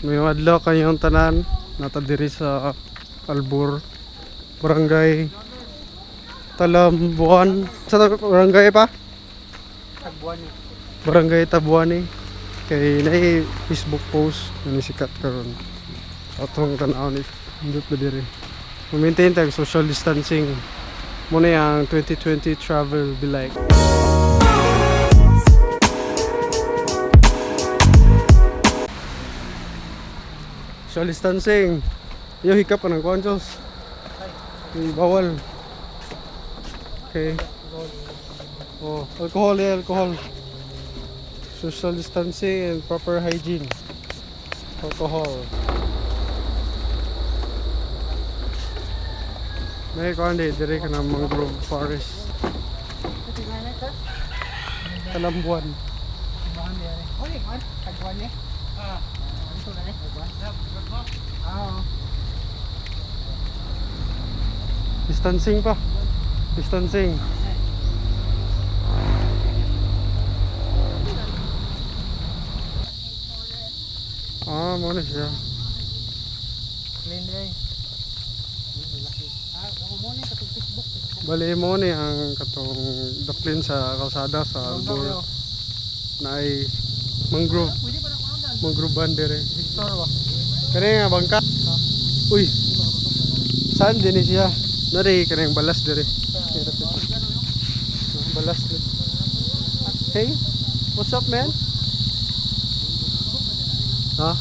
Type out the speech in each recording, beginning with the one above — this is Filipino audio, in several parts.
May adlaw kayong tanan nata diri sa Albur, Barangay Talambuan. Sa barangay pa? Tagbuane. Barangay Tagbuane. Kay naay Facebook post na sikat karon. Sa atong tan-aw ni ndot ba diri. Maintain tag social distancing. Muna yung 2020 travel be like. Social distancing. Yo hikap ka ng controls. Bawal. Okay. Oh, alcohol. Social distancing and proper hygiene. Alcohol. May kuandi dire ka ng mangrove forest. Talambuan. Tagbuane. Distancing pa. Distancing. Mo na siya. Clean day. Bali mo ni ang katong daplin sa kalsada sa Albur na ay mangrove bandere. Victor ba? Kani nga bangka. Uy. Saan din siya? Nari kanang balas dire. Balas. Hey, what's up man? Ha?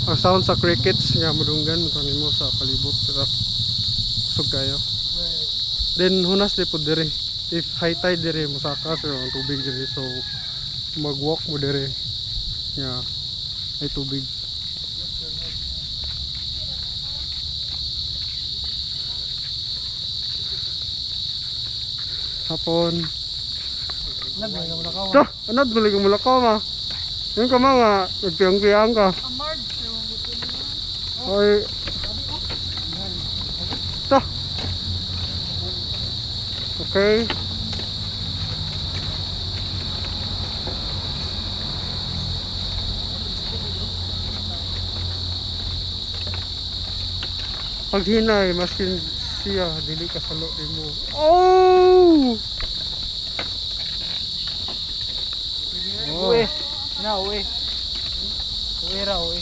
Ang sound sa crickets nga madunggan mo mo sa palibot pero kusog kayo. Then hunas di po dire. If high tide dire musaka so ang tubig dire so mag-walk mo dire. Yeah. Ay tubig. Hapon. So, anad balik mo lakaw ma. Yung ka mga nagpiyang-piyang ka. Ay. So. Okay. Pag hinay, maskin siya, dili ka salo mo. Oh! Uwe. Na uwe. Uwe ra uwe.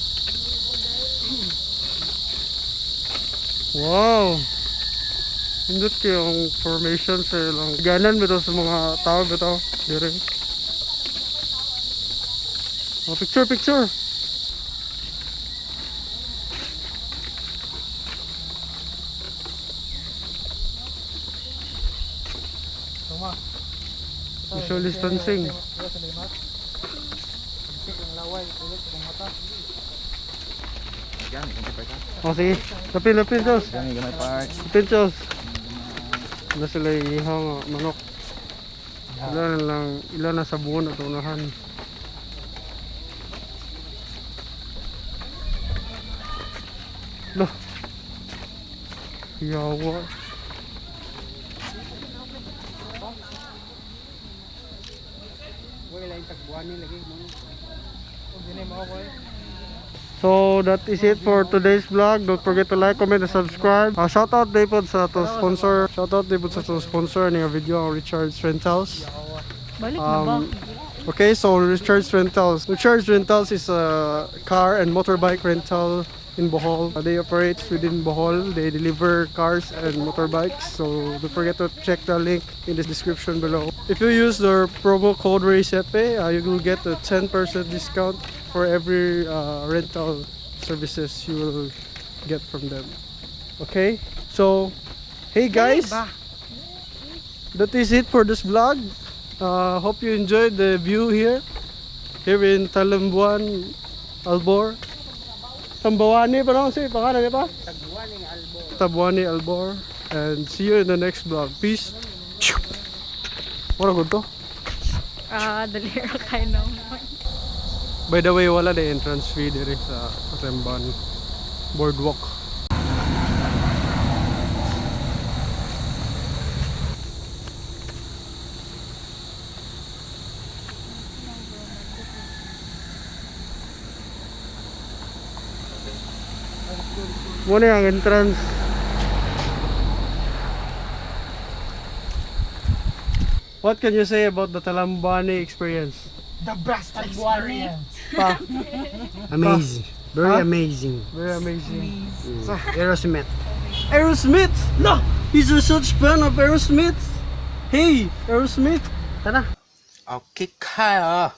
Wow! Hindot kayong formation sa ilang ganan bito sa mga tao bito. Dire. Oh, picture! Tama. Social distancing. Oh, sige. Lapin, Diyos. Lapin, Diyos. Wala sila ihang manok. Ilan na sa buwan at unahan. Loh. Yawa. So that is it for today's vlog. Don't forget to like, comment, and subscribe. Shout out din po sa to sponsor. Shout out din po sa to sponsor ng video ang Richard's Rentals. Balik na ba? Okay, so Richard's Rentals. Richard's Rentals is a car and motorbike rental in Bohol. They operate within Bohol. They deliver cars and motorbikes. So don't forget to check the link in the description below. If you use the promo code RACEPE, you will get a 10% discount for every rental services you will get from them. Okay? So, hey guys! That is it for this vlog. Hope you enjoyed the view here in Talambuan, Albur. Tambawane pa lang si pangalan niya pa? Tagbuane, Albur. And see you in the next vlog. Peace. Wala good to? Dali ra kayo naman. By the way, wala na entrance fee dire sa Remban Boardwalk. Muna yung entrance. What can you say about the Tagbuane experience? The best experience. Pa, Amazing. Very Huh? amazing. very amazing. Aerosmith. Aerosmith! No! He's a such fan of Aerosmith! Hey! Aerosmith! Tara! I'll kick her.